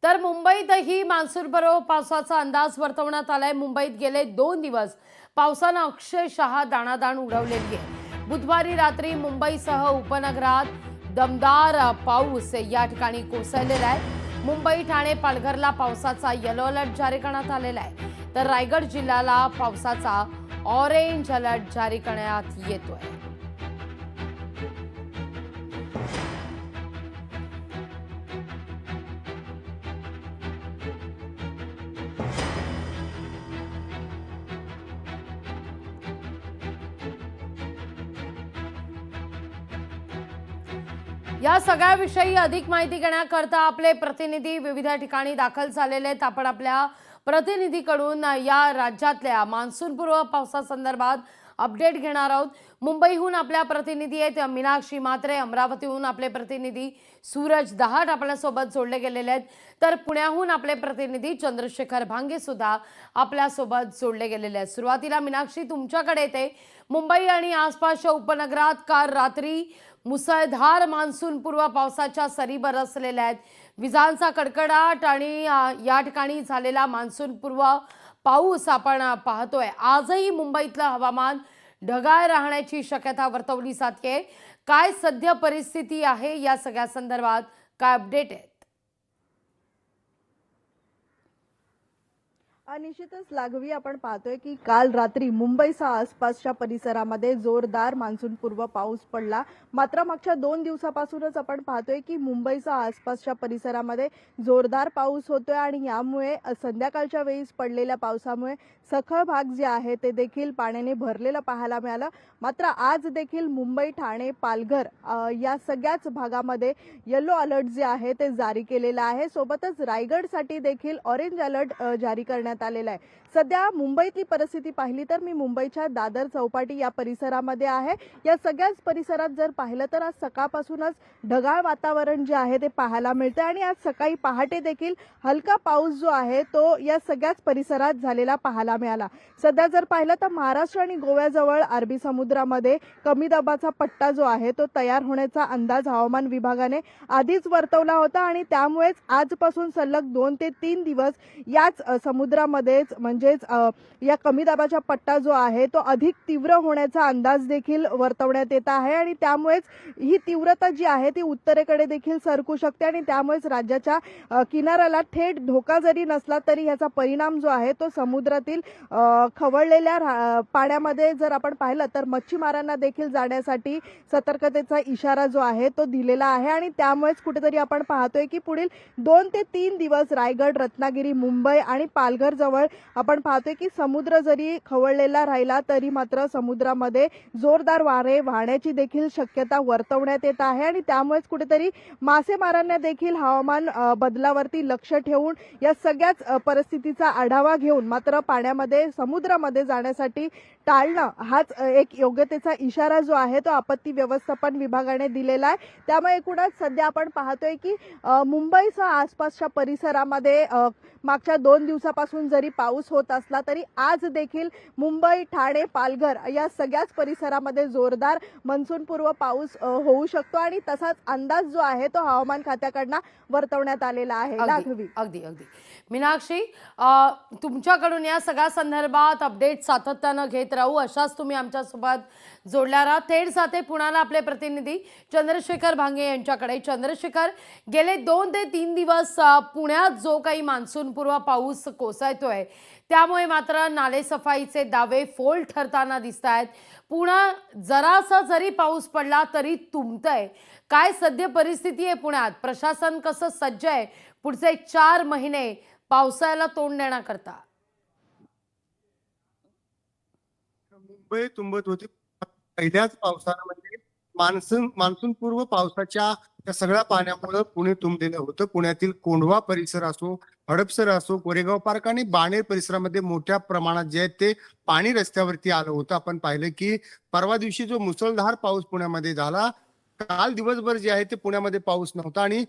तर मुंबईतही मान्सूनपूर्व पावसाचा अंदाज वर्तवण्यात आलाय। मुंबईत गेले 2 दिवस पावसानं अक्षरशः दाणादाण उडवलेली आहे। बुधवारी रात्री मुंबईसह उपनगरात दमदार पाऊस या ठिकाणी कोसळलेला आहे। मुंबई, ठाणे, पालघरला पावसाचा येलो अलर्ट जारी करण्यात आलेला आहे, तर रायगड जिल्ह्याला पावसाचा ऑरेंज अलर्ट जारी करण्यात येतोय। या सगळ्याविषयी अधिक माहिती घेण्याकरता आपले प्रतिनिधी विविध ठिकाणी दाखल झालेले आहेत। आपण आपल्या प्रतिनिधीकडून या राज्यातल्या मान्सूनपूर्व पावसासंदर्भात अपडेट घेणार आहोत। मुंबईहून आपल्या प्रतिनिधी आहेत मीनाक्षी म्हात्रे, अमरावतीहून आपले प्रतिनिधी सूरज दहाट आपल्यासोबत जोडले गेलेले आहेत, तर पुण्याहून आपले प्रतिनिधी चंद्रशेखर भांगे सुद्धा आपल्यासोबत जोडले गेलेले आहेत। सुरुवातीला मीनाक्षी तुमच्याकडे येते। मुंबई आणि आसपासच्या उपनगरात काल रात्री मुसळधार मान्सूनपूर्व पावसाच्या सरी बरसलेल्या आहेत। विजांचा कडकडाट आणि या ठिकाणी झालेला मान्सूनपूर्व पाऊस आपण पाहतोय। आजही मुंबईतलं हवामान ढगाळ राहण्याची शक्यता वर्तवली जाते। काय सध्या परिस्थिती आहे, या सगळ्या संदर्भात काय अपडेट आहे? निश्चितच लागवी आपण पाहतोय की काल रात्री मुंबईसह आसपासच्या परिसरामध्ये जोरदार मान्सूनपूर्व पाऊस पडला। मात्र मागच्या 2 दिवसापासूनच आपण पाहतोय की मुंबईसह आसपासच्या परिसरामध्ये जोरदार पाऊस होतोय आणि यामुळे संध्याकाळच्या वेळीस पडलेल्या पावसामुळे सखल भाग जे आहे ते देखील पाण्याने भरलेलं पाहायला मिळालं। मात्र आज देखील मुंबई, ठाणे, पालघर या सगळ्याच भागामध्ये येलो अलर्ट जे आहे ते जारी केलेलं आहे। सोबतच रायगडसाठी देखील ऑरेंज अलर्ट जारी करण्यात आलेला आहे। सध्या मुंबईतली परिस्थिती पाहिली तर मी मुंबईच्या दादर चौपाटी या परिसरामध्ये आहे। या सगळ्याच परिसरात जर पाहिलं तर आज सकाळपासूनच ढगाळ वातावरण जे आहे ते पाहायला मिळते आणि आज सकाळी पहाटे देखील हलका पाऊस जो आहे तो या सगळ्याच परिसरात झालेला पाहायला मिळाला। सध्या जर पाहिलं तर महाराष्ट्र आणि गोव्याजवळ अरबी समुद्रामध्ये कमी दाबाचा पट्टा जो आहे तो तयार होण्याचा अंदाज हवामान विभागाने आधीच वर्तवला होता आणि त्यामुळेच आजपासून सलग 2 ते 3 दिवस याच समुद्रामध्येच म्हणजेच या कमी दाबाचा पट्टा जो आहे तो अधिक तीव्र होण्याचा अंदाज देखील वर्तवण्यात येत आहे आणि त्यामुळेच ही तीव्रता जी आहे ती उत्तरेकडे देखील सरकू शकते आणि त्यामुळेच राज्याच्या किनाऱ्याला थेट धोका जरी नसला तरी याचा परिणाम जो आहे तो समुद्रातील खवळलेल्या पाण्यामध्ये जर आपण पाहिलं तर मच्छीमारांना देखील जाण्यासाठी सतर्कतेचा इशारा जो आहे तो दिलेला आहे आणि त्यामुळेच कुठेतरी आपण पाहतोय की पुढील 2 ते 3 दिवस रायगड, रत्नागिरी, मुंबई आणि पालघर जवळ आपण पाहतोय की समुद्र जरी खवळलेला राहिला तरी मात्र समुद्रामध्ये जोरदार वारे वाहण्याची देखील शक्यता वर्तवण्यात येत आहे आणि त्यामुळेच कुठेतरी मासेमारांना देखील हवामान बदलावरती लक्ष ठेवून या सगळ्याच परिस्थितीचा आढावा घेऊन मात्र पाण्यामध्ये समुद्रामध्ये जाण्यासाठी टाळणं हाच एक योग्यतेचा इशारा जो आहे तो आपत्ती व्यवस्थापन विभागाने दिलेला आहे। त्यामुळे एकूणच सध्या आपण पाहतोय की मुंबईसह आसपासच्या परिसरामध्ये मागच्या 2 दिवसापासून जरी पाऊस होत असला तरी आज देखील मुंबई, ठाणे, पालघर या सगळ्याच परिसरामध्ये जोरदार मान्सूनपूर्व पाऊस होऊ शकतो आणि तसाच अंदाज जो आहे तो हवामान खात्याकडून वर्तवण्यात आलेला आहे। अगदी अगदी अगदी मीनाक्षी, तुमच्याकडून या सगळ्या संदर्भात अपडेट सातत्यानं घेत राहू, अशाच तुम्ही आमच्यासोबत जोडल्या राहा। थेट जाते पुण्याला आपले प्रतिनिधी चंद्रशेखर भांगे यांच्याकडे। चंद्रशेखर, गेले 2 ते 3 दिवस पुण्यात जो काही मान्सूनपूर्व पाऊस कोसळतोय त्यामुळे मात्र नालेसफाईचे दावे फोल ठरताना दिसत आहेत। पुन्हा जरासा जरी पाऊस पडला तरी तुंबतंय। काय सध्या परिस्थिती आहे पुण्यात? प्रशासन कसं सज्ज आहे पुढचे 4 महिने पावसाळ्याला तोंड देण्याकरता? मुंबई तुंबत होती पहिल्याच पावसानं, म्हणजे मान्सूनपूर्व पावसाच्या त्या सगळ्या पाण्यामुळे पुणे तुंबलेलं होतं। पुण्यातील कोंढवा परिसर असो, हडपसर असो, कोरेगाव पार्क आणि बाणेर परिसरामध्ये मोठ्या प्रमाणात जे आहे ते पाणी रस्त्यावरती आलं होतं। आपण पाहिलं की परवा दिवशी जो मुसळधार पाऊस पुण्यामध्ये झाला, काल दिवसभर जे आहे ते पुण्यामध्ये पाऊस नव्हता आणि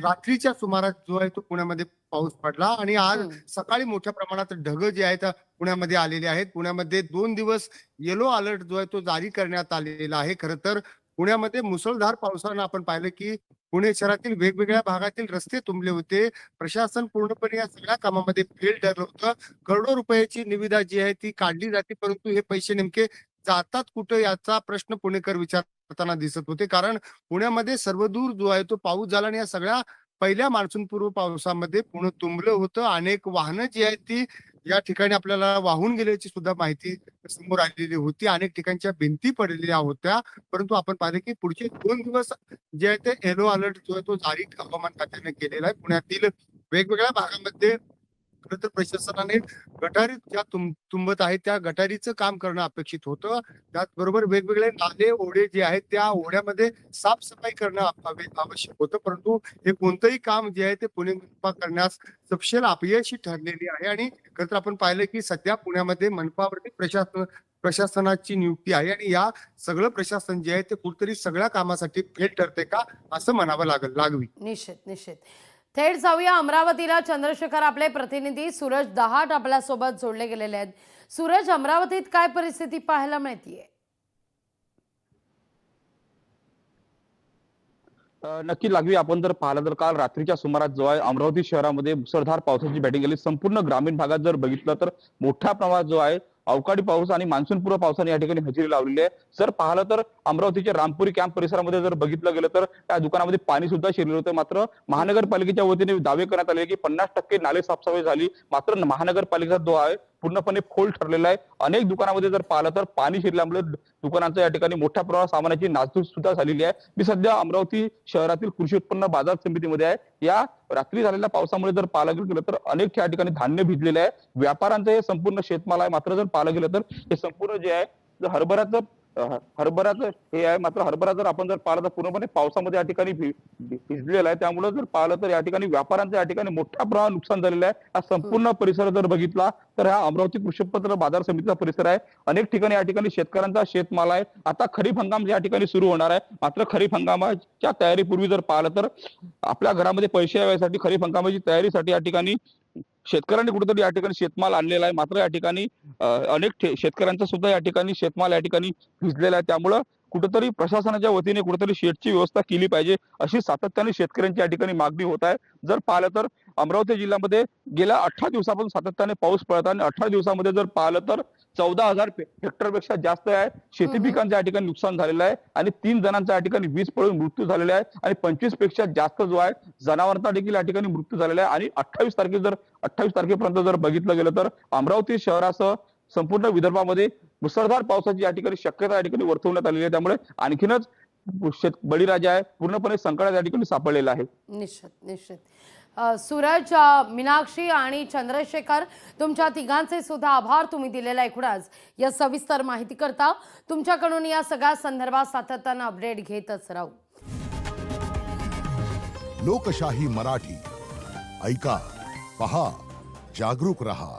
रात्रीच्या सुमारास जो आहे तो पुण्यामध्ये पाऊस पडला आणि आज सकाळी मोठ्या प्रमाणात ढग जे आहेत पुण्यामध्ये आलेले आहेत। पुण्यामध्ये 2 दिवस येलो अलर्ट जो आहे तो जारी करण्यात आलेला आहे। खरं तर पुण्यामध्ये मुसळधार पावसानं आपण पाहिलं की पुणे शहरातील वेगवेगळ्या भागातील रस्ते तुंबले होते. प्रशासन पूर्णपणे या सगळ्या कामामध्ये फेल ठरलं होतं. करोडो रुपयाची निविदा जी आहे ती काढली जाते, परंतु हे पैसे नेमके जातात कुठं याचा प्रश्न पुणेकर विचारताना दिसत होते. कारण पुण्यामध्ये सर्वदूर जो आहे तो पाऊस झाला आणि या सगळ्या पहिल्या मान्सूनपूर्व पावसामध्ये पुणे तुंबलं होतं. अनेक वाहनं जी आहेत ती या ठिकाणी आपल्याला वाहून गेल्याची सुद्धा माहिती समोर आलेली होती. अनेक ठिकाणच्या भिंती पडलेल्या होत्या. परंतु आपण पाहिलं की पुढचे 2 दिवस जे आहे ते येलो अलर्ट जो आहे तो जारी हवामान खात्याने केलेला आहे. पुण्यातील वेगवेगळ्या भागामध्ये खरं तर प्रशासनाने गटारी ज्या तुंबत आहेत त्या गटारीचं काम करणं अपेक्षित होतं. त्याचबरोबर वेगवेगळे नाले ओढे जे आहेत त्या ओढ्यामध्ये साफसफाई करणं आवश्यक होतं. परंतु हे कोणतंही काम जे आहे ते पुणे मनपा करण्यास सपशेल अपयशी ठरलेली आहे. आणि खरं तर आपण पाहिलं की सध्या पुण्यामध्ये मनपावरती प्रशासनाची नियुक्ती आहे आणि या सगळं प्रशासन जे आहे ते कुठेतरी सगळ्या कामासाठी फेल ठरते का असं म्हणावं लागवी. निश्चित. थेट जाऊया अमरावतीला. चंद्रशेखर आपले प्रतिनिधी सूरज दहाट आपल्या सोबत जोडले गेलेले आहेत. सूरज, अमरावतीत काय परिस्थिती पाहायला मिळतीये? नक्की लागवी. आपण जर पाहिलं तर काल रात्रीच्या सुमारास जो आहे अमरावती शहरामध्ये मुसळधार पावसाची बॅटिंग केली. संपूर्ण ग्रामीण भागात जर बघितलं तर मोठ्या प्रमाणात जो आहे अवकाळी पाऊस आणि मान्सूनपूर्व पावसाने या ठिकाणी हजेरी लावलेली आहे. जर पाहिलं तर अमरावतीच्या रामपुरी कॅम्प परिसरामध्ये जर बघितलं गेलं तर त्या दुकानामध्ये पाणी सुद्धा शिरलं होतं. मात्र महानगरपालिकेच्या वतीने दावे करण्यात आले की 50% नाले साफसफाई झाली. मात्र महानगरपालिका जो आहे पूर्णपणे फोल ठरलेला आहे. अनेक दुकानामध्ये जर पाहिलं तर पाणी शिरल्यामुळे दुकानांचं या ठिकाणी मोठ्या प्रमाणात सामानाची नासधूस सुद्धा झालेली आहे. मी सध्या अमरावती शहरातील कृषी उत्पन्न बाजार समितीमध्ये आहे. या रात्री झालेल्या पावसामुळे जर पाहायला गेलं तर अनेक या ठिकाणी धान्य भिजलेले आहे. व्यापाऱ्यांचं हे संपूर्ण शेतमाल आहे. मात्र जर पाहायला गेलं तर हे संपूर्ण जे आहे हरभराचं हे आहे. मात्र हरभरा जर आपण जर पाहिलं तर पूर्णपणे पावसामध्ये या ठिकाणी भिजलेला आहे. त्यामुळे जर पाहिलं तर या ठिकाणी व्यापाऱ्यांचं या ठिकाणी मोठ्या प्रमाणात नुकसान झालेलं आहे. हा संपूर्ण परिसर जर बघितला तर हा अमरावती कृषी उत्पन्न बाजार समितीचा परिसर आहे. अनेक ठिकाणी या ठिकाणी शेतकऱ्यांचा शेतमाल आहे. आता खरीप हंगाम या ठिकाणी सुरू होणार आहे. मात्र खरीप हंगामाच्या तयारीपूर्वी जर पाहिलं तर आपल्या घरामध्ये पैसे यासाठी खरीप हंगामाची तयारीसाठी या ठिकाणी शेतकऱ्यांनी कुठेतरी या ठिकाणी शेतमाल आणलेला आहे. मात्र या ठिकाणी अनेक शेतकऱ्यांचा सुद्धा या ठिकाणी शेतमाल या ठिकाणी भिजलेला आहे. त्यामुळं कुठेतरी प्रशासनाच्या वतीने कुठेतरी शेडची व्यवस्था केली पाहिजे अशी सातत्याने शेतकऱ्यांची या ठिकाणी मागणी होत आहे. जर पाहिलं तर अमरावती जिल्ह्यामध्ये गेल्या 18 दिवसापासून सातत्याने पाऊस पडत आहे आणि 18 दिवसामध्ये जर पाहिलं तर 14,000 हेक्टरपेक्षा जास्त आहे शेती पिकांचं या ठिकाणी नुकसान झालेलं आहे आणि 3 जणांचा या ठिकाणी वीज पडून मृत्यू झालेला आहे आणि 25 पेक्षा जास्त जो आहे जनावरांचा देखील या ठिकाणी मृत्यू झालेला आहे. आणि 28 तारखेपर्यंत जर बघितलं गेलं तर अमरावती शहरासह संपूर्ण विदर्भामध्ये मुसळधार पावसाची या ठिकाणी शक्यता या ठिकाणी वर्तवण्यात आलेली आहे. त्यामुळे आणखीनच बळीराजा आहे पूर्णपणे संकटात या ठिकाणी सापडलेला आहे. निश्चित. सूरज, मीनाक्षी आणि चंद्रशेखर, तुमच्या तिघांचे सुद्धा आभार तुम्ही दिलेला एकूणच या सविस्तर माहिती करता. तुमच्याकडून या सगळ्या संदर्भात सातत्यानं अपडेट घेतच राहू. लोकशाही मराठी ऐका, पहा, जागरूक रहा.